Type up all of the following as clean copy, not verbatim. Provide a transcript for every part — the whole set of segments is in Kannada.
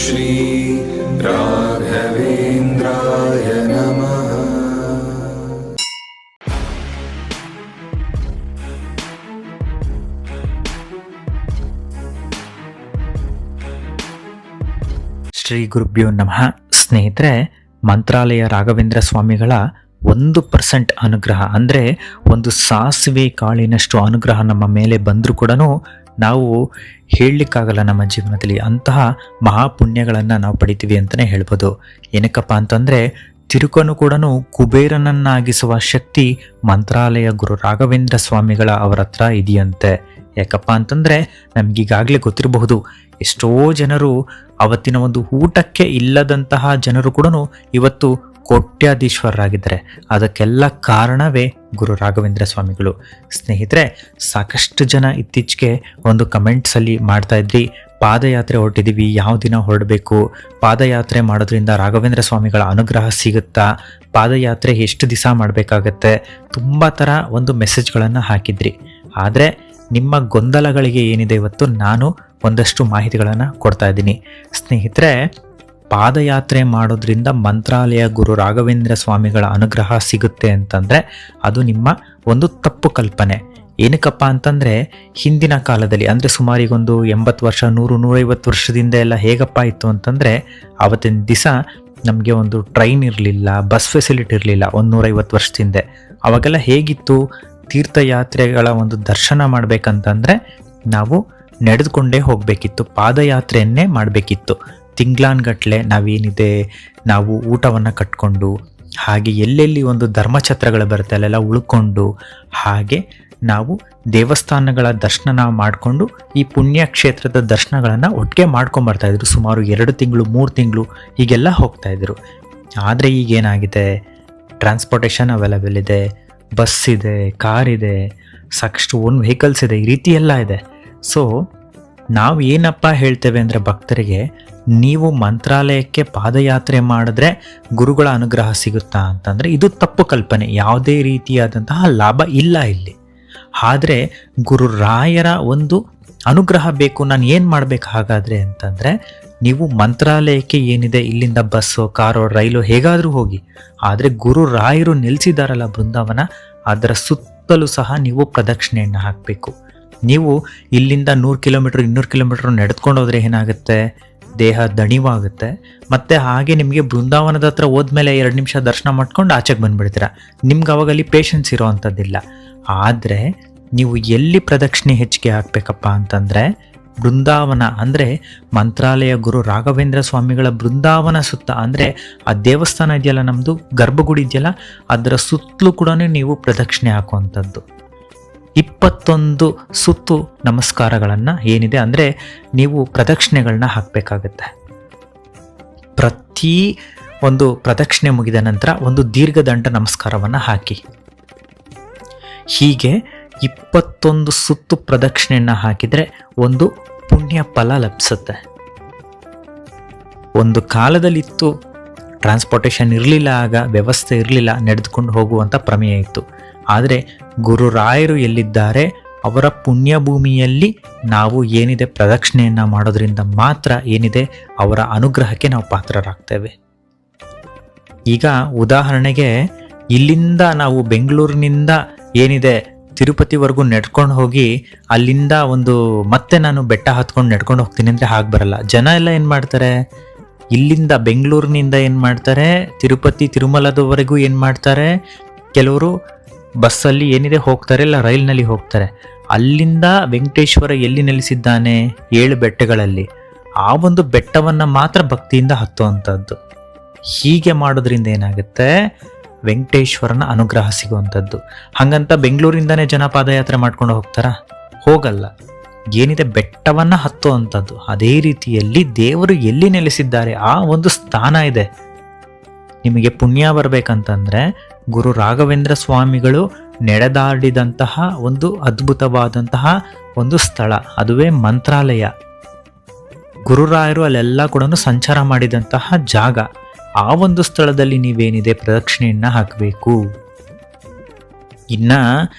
ಶ್ರೀ ರಾಘವೇಂದ್ರಾಯ ನಮಃ. ಶ್ರೀ ಗುರುಭ್ಯೋ ನಮಃ. ಸ್ನೇಹಿತರೆ, ಮಂತ್ರಾಲಯ ರಾಘವೇಂದ್ರ ಸ್ವಾಮಿಗಳ 1% ಅನುಗ್ರಹ ಅಂದರೆ ಒಂದು ಸಾಸಿವೆ ಕಾಳಿನಷ್ಟು ಅನುಗ್ರಹ ನಮ್ಮ ಮೇಲೆ ಬಂದರೂ ಕೂಡ ನಾವು ಹೇಳಲಿಕ್ಕಾಗಲ್ಲ. ನಮ್ಮ ಜೀವನದಲ್ಲಿ ಅಂತಹ ಮಹಾಪುಣ್ಯಗಳನ್ನು ನಾವು ಪಡಿತೀವಿ ಅಂತಲೇ ಹೇಳ್ಬೋದು. ಏನಕ್ಕಪ್ಪ ಅಂತಂದರೆ, ತಿರುಕನು ಕೂಡ ಕುಬೇರನನ್ನಾಗಿಸುವ ಶಕ್ತಿ ಮಂತ್ರಾಲಯ ಗುರು ರಾಘವೇಂದ್ರ ಸ್ವಾಮಿಗಳ ಅವರ ಹತ್ರ ಇದೆಯಂತೆ. ಯಾಕಪ್ಪ ಅಂತಂದರೆ, ನಮಗೀಗಾಗಲೇ ಗೊತ್ತಿರಬಹುದು, ಎಷ್ಟೋ ಜನರು ಅವತ್ತಿನ ಒಂದು ಊಟಕ್ಕೆ ಇಲ್ಲದಂತಹ ಜನರು ಕೂಡ ಇವತ್ತು ಕೋಟ್ಯಾಧೀಶ್ವರರಾಗಿದ್ದಾರೆ. ಅದಕ್ಕೆಲ್ಲ ಕಾರಣವೇ ಗುರು ರಾಘವೇಂದ್ರ ಸ್ವಾಮಿಗಳು. ಸ್ನೇಹಿತರೆ, ಸಾಕಷ್ಟು ಜನ ಇತ್ತೀಚೆಗೆ ಒಂದು ಕಮೆಂಟ್ಸಲ್ಲಿ ಮಾಡ್ತಾ ಇದ್ರಿ, ಪಾದಯಾತ್ರೆ ಹೊರಟಿದ್ದೀವಿ, ಯಾವ ದಿನ ಹೊರಡಬೇಕು, ಪಾದಯಾತ್ರೆ ಮಾಡೋದ್ರಿಂದ ರಾಘವೇಂದ್ರ ಸ್ವಾಮಿಗಳ ಅನುಗ್ರಹ ಸಿಗುತ್ತಾ, ಪಾದಯಾತ್ರೆ ಎಷ್ಟು ದಿವಸ ಮಾಡಬೇಕಾಗತ್ತೆ, ತುಂಬ ಥರ ಒಂದು ಮೆಸೇಜ್ಗಳನ್ನು ಹಾಕಿದ್ರಿ. ಆದರೆ ನಿಮ್ಮ ಗೊಂದಲಗಳಿಗೆ ಏನಿದೆ, ಇವತ್ತು ನಾನು ಒಂದಷ್ಟು ಮಾಹಿತಿಗಳನ್ನು ಕೊಡ್ತಾ ಇದ್ದೀನಿ. ಸ್ನೇಹಿತರೆ, ಪಾದಯಾತ್ರೆ ಮಾಡೋದ್ರಿಂದ ಮಂತ್ರಾಲಯ ಗುರು ರಾಘವೇಂದ್ರ ಸ್ವಾಮಿಗಳ ಅನುಗ್ರಹ ಸಿಗುತ್ತೆ ಅಂತಂದರೆ ಅದು ನಿಮ್ಮ ಒಂದು ತಪ್ಪು ಕಲ್ಪನೆ. ಏನಕ್ಕಪ್ಪ ಅಂತಂದರೆ, ಹಿಂದಿನ ಕಾಲದಲ್ಲಿ ಅಂದರೆ ಸುಮಾರಿಗೊಂದು 80 ವರ್ಷ 100-150 ವರ್ಷದಿಂದ ಎಲ್ಲ ಹೇಗಪ್ಪ ಇತ್ತು ಅಂತಂದರೆ, ಆವತ್ತಿನ ದಿವಸ ನಮಗೆ ಒಂದು ಟ್ರೈನ್ ಇರಲಿಲ್ಲ, ಬಸ್ ಫೆಸಿಲಿಟಿ ಇರಲಿಲ್ಲ. 150 ವರ್ಷದಿಂದ ಅವಾಗೆಲ್ಲ ಹೇಗಿತ್ತು, ತೀರ್ಥಯಾತ್ರೆಗಳ ಒಂದು ದರ್ಶನ ಮಾಡಬೇಕಂತಂದರೆ ನಾವು ನಡೆದುಕೊಂಡೇ ಹೋಗಬೇಕಿತ್ತು, ಪಾದಯಾತ್ರೆಯನ್ನೇ ಮಾಡಬೇಕಿತ್ತು. ತಿಂಗ್ಳಾನ್ಗಟ್ಲೆ ನಾವು ಊಟವನ್ನು ಕಟ್ಕೊಂಡು, ಹಾಗೆ ಎಲ್ಲೆಲ್ಲಿ ಒಂದು ಧರ್ಮಛತ್ರಗಳು ಬರುತ್ತೆ ಅಲ್ಲೆಲ್ಲ ಉಳ್ಕೊಂಡು, ಹಾಗೆ ನಾವು ದೇವಸ್ಥಾನಗಳ ದರ್ಶನ ಮಾಡಿಕೊಂಡು ಈ ಪುಣ್ಯಕ್ಷೇತ್ರದ ದರ್ಶನಗಳನ್ನು ಒಟ್ಟಿಗೆ ಮಾಡ್ಕೊಂಬರ್ತಾಯಿದ್ರು. ಸುಮಾರು 2 ತಿಂಗಳು 3 ತಿಂಗಳು ಹೀಗೆಲ್ಲ ಹೋಗ್ತಾಯಿದ್ರು. ಆದರೆ ಈಗೇನಾಗಿದೆ, ಟ್ರಾನ್ಸ್ಪೋರ್ಟೇಷನ್ ಅವೈಲೇಬಲ್ ಇದೆ, ಬಸ್ ಇದೆ, ಕಾರ್ ಇದೆ, ಸಾಕಷ್ಟು ಓನ್ ವೆಹಿಕಲ್ಸ್ ಇದೆ, ಈ ರೀತಿ ಎಲ್ಲ ಇದೆ. ಸೊ ನಾವು ಏನಪ್ಪ ಹೇಳ್ತೇವೆ ಅಂದರೆ ಭಕ್ತರಿಗೆ, ನೀವು ಮಂತ್ರಾಲಯಕ್ಕೆ ಪಾದಯಾತ್ರೆ ಮಾಡಿದ್ರೆ ಗುರುಗಳ ಅನುಗ್ರಹ ಸಿಗುತ್ತಾ ಅಂತಂದರೆ ಇದು ತಪ್ಪು ಕಲ್ಪನೆ. ಯಾವುದೇ ರೀತಿಯಾದಂತಹ ಲಾಭ ಇಲ್ಲ ಇಲ್ಲಿ. ಆದರೆ ಗುರು ರಾಯರ ಒಂದು ಅನುಗ್ರಹ ಬೇಕು. ನಾನು ಏನು ಮಾಡಬೇಕು ಹಾಗಾದರೆ ಅಂತಂದರೆ, ನೀವು ಮಂತ್ರಾಲಯಕ್ಕೆ ಏನಿದೆ ಇಲ್ಲಿಂದ ಬಸ್ಸು, ಕಾರೋ, ರೈಲು ಹೇಗಾದರೂ ಹೋಗಿ, ಆದರೆ ಗುರು ರಾಯರು ನಿಲ್ಲಿಸಿದಾರಲ್ಲ ಬೃಂದಾವನ, ಅದರ ಸುತ್ತಲೂ ಸಹ ನೀವು ಪ್ರದಕ್ಷಿಣೆಯನ್ನು ಹಾಕಬೇಕು. ನೀವು ಇಲ್ಲಿಂದ 100 ಕಿಲೋಮೀಟ್ರ್ 200 ಕಿಲೋಮೀಟ್ರ್ ನಡೆದುಕೊಂಡು ಹೋದರೆ ಏನಾಗುತ್ತೆ, ದೇಹ ದಣಿವಾಗುತ್ತೆ. ಮತ್ತು ಹಾಗೆ ನಿಮಗೆ ಬೃಂದಾವನದ ಹತ್ರ ಹೋದ್ಮೇಲೆ 2 ನಿಮಿಷ ದರ್ಶನ ಮಾಡ್ಕೊಂಡು ಆಚೆಗೆ ಬಂದುಬಿಡ್ತೀರ. ನಿಮ್ಗೆ ಅವಾಗಲ್ಲಿ ಪೇಷನ್ಸ್ ಇರೋ ಅಂಥದ್ದಿಲ್ಲ. ಆದರೆ ನೀವು ಎಲ್ಲಿ ಪ್ರದಕ್ಷಿಣೆ ಹೆಚ್ಚಿಗೆ ಹಾಕಬೇಕಪ್ಪ ಅಂತಂದರೆ, ಬೃಂದಾವನ ಅಂದರೆ ಮಂತ್ರಾಲಯ ಗುರು ರಾಘವೇಂದ್ರ ಸ್ವಾಮಿಗಳ ಬೃಂದಾವನ ಸುತ್ತ, ಅಂದರೆ ಆ ದೇವಸ್ಥಾನ ಇದೆಯಲ್ಲ, ನಮ್ಮದು ಗರ್ಭಗುಡಿ ಇದೆಯಲ್ಲ, ಅದರ ಸುತ್ತಲೂ ಕೂಡ ನೀವು ಪ್ರದಕ್ಷಿಣೆ ಹಾಕುವಂಥದ್ದು. 21 ಸುತ್ತು ನಮಸ್ಕಾರಗಳನ್ನು ಏನಿದೆ ಅಂದರೆ ನೀವು ಪ್ರದಕ್ಷಿಣೆಗಳನ್ನ ಹಾಕಬೇಕಾಗತ್ತೆ. ಪ್ರತಿ ಒಂದು ಪ್ರದಕ್ಷಿಣೆ ಮುಗಿದ ನಂತರ ಒಂದು ದೀರ್ಘದಂಡ ನಮಸ್ಕಾರವನ್ನು ಹಾಕಿ. ಹೀಗೆ 21 ಸುತ್ತು ಪ್ರದಕ್ಷಿಣೆಯನ್ನು ಹಾಕಿದರೆ ಒಂದು ಪುಣ್ಯ ಫಲ ಲಭಿಸುತ್ತೆ. ಒಂದು ಕಾಲದಲ್ಲಿತ್ತು, ಟ್ರಾನ್ಸ್ಪೋರ್ಟೇಷನ್ ಇರಲಿಲ್ಲ, ಆಗ ವ್ಯವಸ್ಥೆ ಇರಲಿಲ್ಲ, ನಡೆದುಕೊಂಡು ಹೋಗುವಂಥ ಪ್ರಮೇಯ ಇತ್ತು. ಆದರೆ ಗುರು ರಾಯರು ಎಲ್ಲಿದ್ದಾರೆ, ಅವರ ಪುಣ್ಯಭೂಮಿಯಲ್ಲಿ ನಾವು ಏನಿದೆ ಪ್ರದಕ್ಷಿಣೆಯನ್ನು ಮಾಡೋದ್ರಿಂದ ಮಾತ್ರ ಏನಿದೆ ಅವರ ಅನುಗ್ರಹಕ್ಕೆ ನಾವು ಪಾತ್ರರಾಗ್ತೇವೆ. ಈಗ ಉದಾಹರಣೆಗೆ, ಇಲ್ಲಿಂದ ನಾವು ಬೆಂಗಳೂರಿನಿಂದ ಏನಿದೆ ತಿರುಪತಿವರೆಗೂ ನಡ್ಕೊಂಡು ಹೋಗಿ ಅಲ್ಲಿಂದ ಮತ್ತೆ ನಾನು ಬೆಟ್ಟ ಹತ್ಕೊಂಡು ನಡ್ಕೊಂಡು ಹೋಗ್ತೀನಿ ಅಂದರೆ ಹಾಗೆ ಬರಲ್ಲ. ಜನ ಎಲ್ಲ ಏನು ಮಾಡ್ತಾರೆ, ಇಲ್ಲಿಂದ ಬೆಂಗಳೂರಿನಿಂದ ಏನು ಮಾಡ್ತಾರೆ, ತಿರುಮಲದವರೆಗೂ ಏನು ಮಾಡ್ತಾರೆ, ಕೆಲವರು ಬಸ್ಸಲ್ಲಿ ಏನಿದೆ ಹೋಗ್ತಾರೆ, ಇಲ್ಲ ರೈಲ್ನಲ್ಲಿ ಹೋಗ್ತಾರೆ. ಅಲ್ಲಿಂದ ವೆಂಕಟೇಶ್ವರ ಎಲ್ಲಿ ನೆಲೆಸಿದ್ದಾನೆ, 7 ಬೆಟ್ಟಗಳಲ್ಲಿ, ಆ ಒಂದು ಬೆಟ್ಟವನ್ನು ಮಾತ್ರ ಭಕ್ತಿಯಿಂದ ಹತ್ತುವಂಥದ್ದು. ಹೀಗೆ ಮಾಡೋದ್ರಿಂದ ಏನಾಗುತ್ತೆ, ವೆಂಕಟೇಶ್ವರನ ಅನುಗ್ರಹ ಸಿಗುವಂಥದ್ದು. ಹಾಗಂತ ಬೆಂಗಳೂರಿಂದನೇ ಜನ ಪಾದಯಾತ್ರೆ ಮಾಡ್ಕೊಂಡು ಹೋಗ್ತಾರಾ? ಹೋಗಲ್ಲ. ಏನಿದೆ ಬೆಟ್ಟವನ್ನು ಹತ್ತುವಂಥದ್ದು. ಅದೇ ರೀತಿಯಲ್ಲಿ ದೇವರು ಎಲ್ಲಿ ನೆಲೆಸಿದ್ದಾರೆ ಆ ಒಂದು ಸ್ಥಾನ ಇದೆ. ನಿಮಗೆ ಪುಣ್ಯ ಬರಬೇಕಂತಂದರೆ ಗುರು ರಾಘವೇಂದ್ರ ಸ್ವಾಮಿಗಳು ನಡೆದಾಡಿದಂತಹ ಒಂದು ಅದ್ಭುತವಾದಂತಹ ಒಂದು ಸ್ಥಳ, ಅದುವೇ ಮಂತ್ರಾಲಯ. ಗುರುರಾಯರು ಅಲ್ಲೆಲ್ಲ ಕೂಡ ಸಂಚಾರ ಮಾಡಿದಂತಹ ಜಾಗ. ಆ ಒಂದು ಸ್ಥಳದಲ್ಲಿ ನೀವೇನಿದೆ ಪ್ರದಕ್ಷಿಣೆಯನ್ನು ಹಾಕಬೇಕು. ಇನ್ನು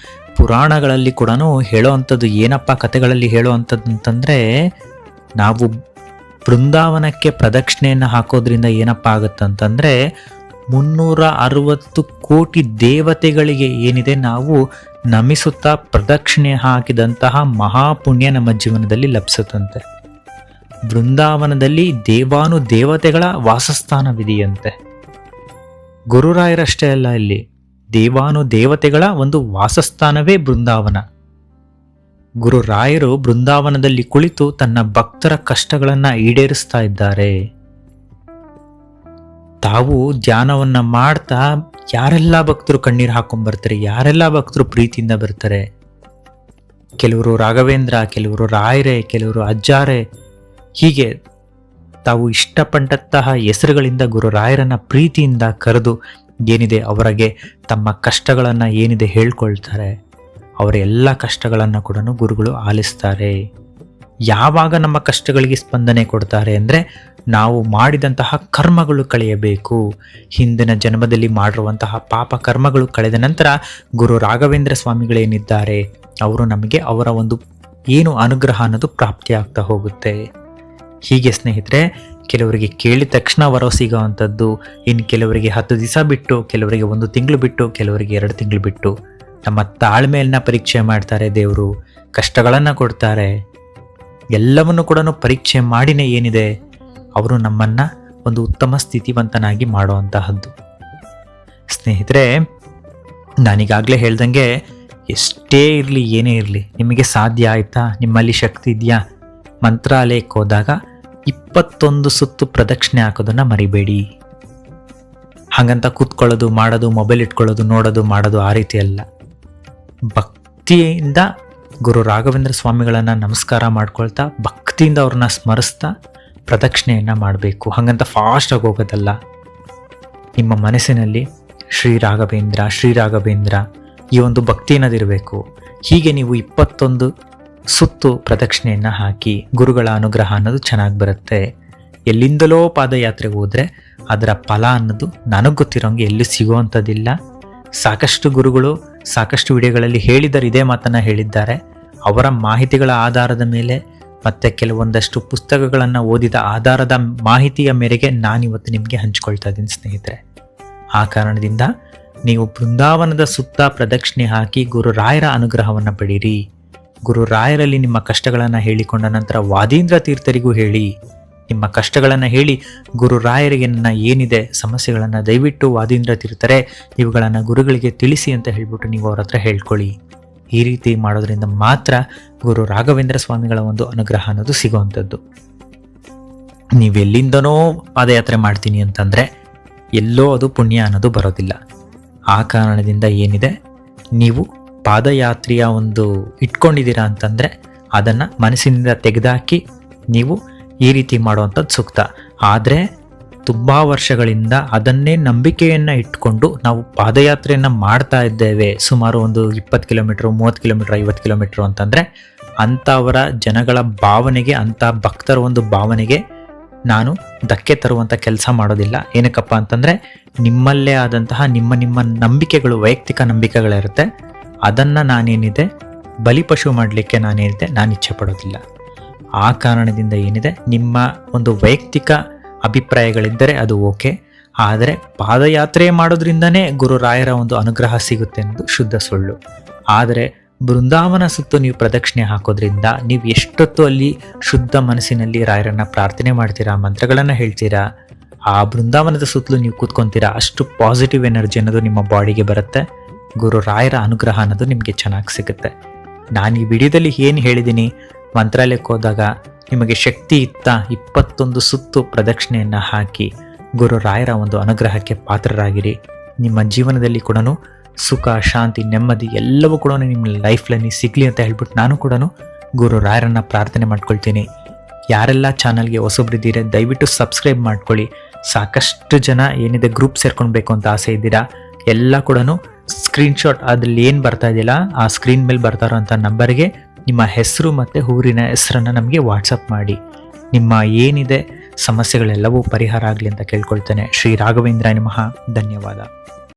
ಪುರಾಣಗಳಲ್ಲಿ ಕೂಡ ಹೇಳೋ ಅಂಥದ್ದು ಏನಪ್ಪ, ಕಥೆಗಳಲ್ಲಿ ಹೇಳೋ ಅಂಥದ್ದು ಅಂತಂದರೆ, ನಾವು ಬೃಂದಾವನಕ್ಕೆ ಪ್ರದಕ್ಷಿಣೆಯನ್ನು ಹಾಕೋದ್ರಿಂದ ಏನಪ್ಪ ಆಗುತ್ತಂತಂದರೆ 360 ಕೋಟಿ ದೇವತೆಗಳಿಗೆ ಏನಿದೆ ನಾವು ನಮಿಸುತ್ತಾ ಪ್ರದಕ್ಷಿಣೆ ಹಾಕಿದಂತಹ ಮಹಾಪುಣ್ಯ ನಮ್ಮ ಜೀವನದಲ್ಲಿ ಲಭಿಸುತ್ತಂತೆ. ಬೃಂದಾವನದಲ್ಲಿ ದೇವಾನು ದೇವತೆಗಳ ವಾಸಸ್ಥಾನವಿದೆಯಂತೆ. ಗುರುರಾಯರಷ್ಟೇ ಅಲ್ಲ, ಇಲ್ಲಿ ದೇವಾನು ದೇವತೆಗಳ ಒಂದು ವಾಸಸ್ಥಾನವೇ ಬೃಂದಾವನ. ಗುರುರಾಯರು ಬೃಂದಾವನದಲ್ಲಿ ಕುಳಿತು ತನ್ನ ಭಕ್ತರ ಕಷ್ಟಗಳನ್ನು ಈಡೇರಿಸ್ತಾ ಇದ್ದಾರೆ. ತಾವು ಧ್ಯಾನವನ್ನ ಮಾಡ್ತಾ ಯಾರೆಲ್ಲ ಭಕ್ತರು ಕಣ್ಣೀರು ಹಾಕೊಂಡ್ಬರ್ತಾರೆ, ಯಾರೆಲ್ಲ ಭಕ್ತರು ಪ್ರೀತಿಯಿಂದ ಬರ್ತಾರೆ. ಕೆಲವರು ರಾಘವೇಂದ್ರ, ಕೆಲವರು ರಾಯರೇ, ಕೆಲವರು ಅಜ್ಜಾರೆ, ಹೀಗೆ ತಾವು ಇಷ್ಟಪಟ್ಟಂತಹ ಹೆಸರುಗಳಿಂದ ಗುರುರಾಯರನ್ನ ಪ್ರೀತಿಯಿಂದ ಕರೆದು ಏನಿದೆ ಅವರಿಗೆ ತಮ್ಮ ಕಷ್ಟಗಳನ್ನು ಏನಿದೆ ಹೇಳ್ಕೊಳ್ತಾರೆ. ಅವರ ಎಲ್ಲ ಕಷ್ಟಗಳನ್ನು ಕೂಡ ಗುರುಗಳು ಆಲಿಸ್ತಾರೆ. ಯಾವಾಗ ನಮ್ಮ ಕಷ್ಟಗಳಿಗೆ ಸ್ಪಂದನೆ ಕೊಡ್ತಾರೆ ಅಂದರೆ, ನಾವು ಮಾಡಿದಂತಹ ಕರ್ಮಗಳು ಕಳೆಯಬೇಕು. ಹಿಂದಿನ ಜನ್ಮದಲ್ಲಿ ಮಾಡಿರುವಂತಹ ಪಾಪ ಕರ್ಮಗಳು ಕಳೆದ ನಂತರ ಗುರು ರಾಘವೇಂದ್ರ ಸ್ವಾಮಿಗಳೇನಿದ್ದಾರೆ ಅವರು ನಮಗೆ ಅವರ ಒಂದು ಏನು ಅನುಗ್ರಹ ಅನ್ನೋದು ಪ್ರಾಪ್ತಿಯಾಗ್ತಾ ಹೋಗುತ್ತೆ. ಹೀಗೆ ಸ್ನೇಹಿತರೆ, ಕೆಲವರಿಗೆ ಕೇಳಿದ ತಕ್ಷಣ ವರ ಸಿಗೋವಂಥದ್ದು, ಇನ್ನು ಕೆಲವರಿಗೆ 10 ದಿವಸ ಬಿಟ್ಟು, ಕೆಲವರಿಗೆ 1 ತಿಂಗಳು ಬಿಟ್ಟು, ಕೆಲವರಿಗೆ 2 ತಿಂಗಳು ಬಿಟ್ಟು ನಮ್ಮ ತಾಳ್ಮೆಯನ್ನ ಪರೀಕ್ಷೆ ಮಾಡ್ತಾರೆ. ದೇವರು ಕಷ್ಟಗಳನ್ನು ಕೊಡ್ತಾರೆ. ಎಲ್ಲವನ್ನು ಕೂಡ ಪರೀಕ್ಷೆ ಮಾಡಿನೇ ಏನಿದೆ ಅವರು ನಮ್ಮನ್ನ ಒಂದು ಉತ್ತಮ ಸ್ಥಿತಿವಂತನಾಗಿ ಮಾಡುವಂತಹದ್ದು. ಸ್ನೇಹಿತರೆ, ನಾನೀಗಾಗಲೇ ಹೇಳ್ದಂಗೆ ಎಷ್ಟೇ ಇರಲಿ ಏನೇ ಇರಲಿ, ನಿಮಗೆ ಸಾಧ್ಯ ಆಯ್ತಾ, ನಿಮ್ಮಲ್ಲಿ ಶಕ್ತಿ ಇದೆಯಾ, ಮಂತ್ರಾಲಯಕ್ಕೆ ಹೋದಾಗ 21 ಸುತ್ತು ಪ್ರದಕ್ಷಿಣೆ ಹಾಕೋದನ್ನ ಮರಿಬೇಡಿ. ಹಾಗಂತ ಕೂತ್ಕೊಳ್ಳೋದು, ಮಾಡೋದು, ಮೊಬೈಲ್ ಇಟ್ಕೊಳ್ಳೋದು, ನೋಡೋದು, ಮಾಡೋದು ಆ ರೀತಿ ಅಲ್ಲ. ಭಕ್ತಿಯಿಂದ ಗುರು ರಾಘವೇಂದ್ರ ಸ್ವಾಮಿಗಳನ್ನು ನಮಸ್ಕಾರ ಮಾಡ್ಕೊಳ್ತಾ, ಭಕ್ತಿಯಿಂದ ಅವ್ರನ್ನ ಸ್ಮರಿಸ್ತಾ ಪ್ರದಕ್ಷಿಣೆಯನ್ನು ಮಾಡಬೇಕು. ಹಾಗಂತ ಫಾಸ್ಟಾಗಿ ಹೋಗೋದಲ್ಲ. ನಿಮ್ಮ ಮನಸ್ಸಿನಲ್ಲಿ ಶ್ರೀರಾಘವೇಂದ್ರ ಈ ಒಂದು ಭಕ್ತಿ ಅನ್ನೋದಿರಬೇಕು. ಹೀಗೆ ನೀವು 21 ಸುತ್ತು ಪ್ರದಕ್ಷಿಣೆಯನ್ನು ಹಾಕಿ ಗುರುಗಳ ಅನುಗ್ರಹ ಅನ್ನೋದು ಚೆನ್ನಾಗಿ ಬರುತ್ತೆ. ಎಲ್ಲಿಂದಲೋ ಪಾದಯಾತ್ರೆಗೆ ಹೋದರೆ ಅದರ ಫಲ ಅನ್ನೋದು ನನಗೆ ಗೊತ್ತಿರೋಂಗೆ ಎಲ್ಲೂ ಸಿಗುವಂಥದ್ದಿಲ್ಲ. ಸಾಕಷ್ಟು ಗುರುಗಳು ಸಾಕಷ್ಟು ವಿಡಿಯೋಗಳಲ್ಲಿ ಹೇಳಿದ್ದಾರೆ, ಇದೇ ಮಾತನ್ನು ಹೇಳಿದ್ದಾರೆ. ಅವರ ಮಾಹಿತಿಗಳ ಆಧಾರದ ಮೇಲೆ ಮತ್ತು ಕೆಲವೊಂದಷ್ಟು ಪುಸ್ತಕಗಳನ್ನು ಓದಿದ ಆಧಾರದ ಮಾಹಿತಿಯ ಮೇರೆಗೆ ನಾನಿವತ್ತು ನಿಮಗೆ ಹಂಚ್ಕೊಳ್ತಾ ಇದ್ದೀನಿ ಸ್ನೇಹಿತರೆ. ಆ ಕಾರಣದಿಂದ ನೀವು ಬೃಂದಾವನದ ಸುತ್ತ ಪ್ರದಕ್ಷಿಣೆ ಹಾಕಿ ಗುರುರಾಯರ ಅನುಗ್ರಹವನ್ನು ಪಡೀರಿ. ಗುರುರಾಯರಲ್ಲಿ ನಿಮ್ಮ ಕಷ್ಟಗಳನ್ನು ಹೇಳಿಕೊಂಡ ನಂತರ ವಾದೀಂದ್ರ ತೀರ್ಥರಿಗೂ ಹೇಳಿ, ನಿಮ್ಮ ಕಷ್ಟಗಳನ್ನು ಹೇಳಿ ಗುರುರಾಯರಿಗೆ ನನ್ನ ಏನಿದೆ ಸಮಸ್ಯೆಗಳನ್ನು ದಯವಿಟ್ಟು ವಾದೀಂದ್ರ ತೀರ್ಥರೇ ಇವುಗಳನ್ನು ಗುರುಗಳಿಗೆ ತಿಳಿಸಿ ಅಂತ ಹೇಳ್ಬಿಟ್ಟು ನೀವು ಅವ್ರ ಹತ್ರ ಹೇಳ್ಕೊಳ್ಳಿ. ಈ ರೀತಿ ಮಾಡೋದ್ರಿಂದ ಮಾತ್ರ ಗುರು ರಾಘವೇಂದ್ರ ಸ್ವಾಮಿಗಳ ಒಂದು ಅನುಗ್ರಹ ಅನ್ನೋದು ಸಿಗುವಂಥದ್ದು. ನೀವೆಲ್ಲಿಂದನೋ ಪಾದಯಾತ್ರೆ ಮಾಡ್ತೀನಿ ಅಂತಂದರೆ ಎಲ್ಲೋ ಅದು ಪುಣ್ಯ ಅನ್ನೋದು ಬರೋದಿಲ್ಲ. ಆ ಕಾರಣದಿಂದ ಏನಿದೆ, ನೀವು ಪಾದಯಾತ್ರೆಯ ಒಂದು ಇಟ್ಕೊಂಡಿದ್ದೀರಾ ಅಂತಂದರೆ ಅದನ್ನು ಮನಸ್ಸಿನಿಂದ ತೆಗೆದುಹಾಕಿ ನೀವು ಈ ರೀತಿ ಮಾಡುವಂಥದ್ದು ಸೂಕ್ತ. ಆದರೆ ತುಂಬ ವರ್ಷಗಳಿಂದ ಅದನ್ನೇ ನಂಬಿಕೆಯನ್ನು ಇಟ್ಕೊಂಡು ನಾವು ಪಾದಯಾತ್ರೆಯನ್ನು ಮಾಡ್ತಾ ಇದ್ದೇವೆ, ಸುಮಾರು ಒಂದು 20 ಕಿಲೋಮೀಟ್ರು, 30 ಕಿಲೋಮೀಟ್ರ್, 50 ಕಿಲೋಮೀಟ್ರು ಅಂತಂದರೆ ಅಂಥವರ ಜನಗಳ ಭಾವನೆಗೆ, ಅಂಥ ಭಕ್ತರ ಒಂದು ಭಾವನೆಗೆ ನಾನು ಧಕ್ಕೆ ತರುವಂಥ ಕೆಲಸ ಮಾಡೋದಿಲ್ಲ. ಏನಕ್ಕಪ್ಪ ಅಂತಂದರೆ ನಿಮ್ಮಲ್ಲೇ ಆದಂತಹ ನಿಮ್ಮ ನಂಬಿಕೆಗಳು, ವೈಯಕ್ತಿಕ ನಂಬಿಕೆಗಳಿರುತ್ತೆ. ಅದನ್ನು ನಾನೇನಿದೆ ಬಲಿಪಶು ಮಾಡಲಿಕ್ಕೆ ನಾನು ಇಚ್ಛೆ ಪಡೋದಿಲ್ಲ. ಆ ಕಾರಣದಿಂದ ಏನಿದೆ, ನಿಮ್ಮ ಒಂದು ವೈಯಕ್ತಿಕ ಅಭಿಪ್ರಾಯಗಳಿದ್ದರೆ ಅದು ಓಕೆ. ಆದರೆ ಪಾದಯಾತ್ರೆ ಮಾಡೋದ್ರಿಂದನೇ ಗುರುರಾಯರ ಒಂದು ಅನುಗ್ರಹ ಸಿಗುತ್ತೆ ಅನ್ನೋದು ಶುದ್ಧ ಸುಳ್ಳು. ಆದರೆ ಬೃಂದಾವನ ಸುತ್ತು ನೀವು ಪ್ರದಕ್ಷಿಣೆ ಹಾಕೋದ್ರಿಂದ ನೀವು ಎಷ್ಟೊತ್ತು ಅಲ್ಲಿ ಶುದ್ಧ ಮನಸ್ಸಿನಲ್ಲಿ ರಾಯರನ್ನ ಪ್ರಾರ್ಥನೆ ಮಾಡ್ತೀರಾ, ಮಂತ್ರಗಳನ್ನು ಹೇಳ್ತೀರಾ, ಆ ಬೃಂದಾವನದ ಸುತ್ತಲೂ ನೀವು ಕೂತ್ಕೊತೀರಾ, ಅಷ್ಟು ಪಾಸಿಟಿವ್ ಎನರ್ಜಿ ಅನ್ನೋದು ನಿಮ್ಮ ಬಾಡಿಗೆ ಬರುತ್ತೆ. ಗುರುರಾಯರ ಅನುಗ್ರಹ ಅನ್ನೋದು ನಿಮಗೆ ಚೆನ್ನಾಗಿ ಸಿಗುತ್ತೆ. ನಾನು ಈ ವಿಡಿಯೋದಲ್ಲಿ ಏನು ಹೇಳಿದ್ದೀನಿ, ಮಂತ್ರಾಲಯಕ್ಕೆ ಹೋದಾಗ ನಿಮಗೆ ಶಕ್ತಿ ಇತ್ತ 21 ಸುತ್ತು ಪ್ರದಕ್ಷಿಣೆಯನ್ನು ಹಾಕಿ ಗುರುರಾಯರ ಒಂದು ಅನುಗ್ರಹಕ್ಕೆ ಪಾತ್ರರಾಗಿರಿ. ನಿಮ್ಮ ಜೀವನದಲ್ಲಿ ಕೂಡ ಸುಖ, ಶಾಂತಿ, ನೆಮ್ಮದಿ ಎಲ್ಲವೂ ಕೂಡ ನಿಮ್ಮ ಲೈಫ್ಲಲ್ಲಿ ಸಿಗಲಿ ಅಂತ ಹೇಳ್ಬಿಟ್ಟು ನಾನು ಕೂಡ ಗುರುರಾಯರನ್ನು ಪ್ರಾರ್ಥನೆ ಮಾಡ್ಕೊಳ್ತೀನಿ. ಯಾರೆಲ್ಲ ಚಾನಲ್ಗೆ ಹೊಸಬ್ರಿದ್ದೀರಾ ದಯವಿಟ್ಟು ಸಬ್ಸ್ಕ್ರೈಬ್ ಮಾಡ್ಕೊಳ್ಳಿ. ಸಾಕಷ್ಟು ಜನ ಏನಿದೆ ಗ್ರೂಪ್ ಸೇರ್ಕೊಳ್ಬೇಕು ಅಂತ ಆಸೆ ಇದ್ದೀರಾ, ಎಲ್ಲ ಕೂಡ ಸ್ಕ್ರೀನ್ಶಾಟ್ ಅದ್ರಲ್ಲಿ ಏನು ಬರ್ತಾ ಇದೆಯಲ್ಲ ಆ ಸ್ಕ್ರೀನ್ ಮೇಲೆ ಬರ್ತಾ ಇರೋಂಥ ನಂಬರ್ಗೆ ನಿಮ್ಮ ಹೆಸರು ಮತ್ತು ಊರಿನ ಹೆಸರನ್ನು ನಮಗೆ ವಾಟ್ಸಪ್ ಮಾಡಿ. ನಿಮ್ಮ ಏನಿದೆ ಸಮಸ್ಯೆಗಳೆಲ್ಲವೂ ಪರಿಹಾರ ಆಗಲಿ ಅಂತ ಕೇಳ್ಕೊಳ್ತೇನೆ. ಶ್ರೀ ರಾಘವೇಂದ್ರ ನಮಃ. ಧನ್ಯವಾದ.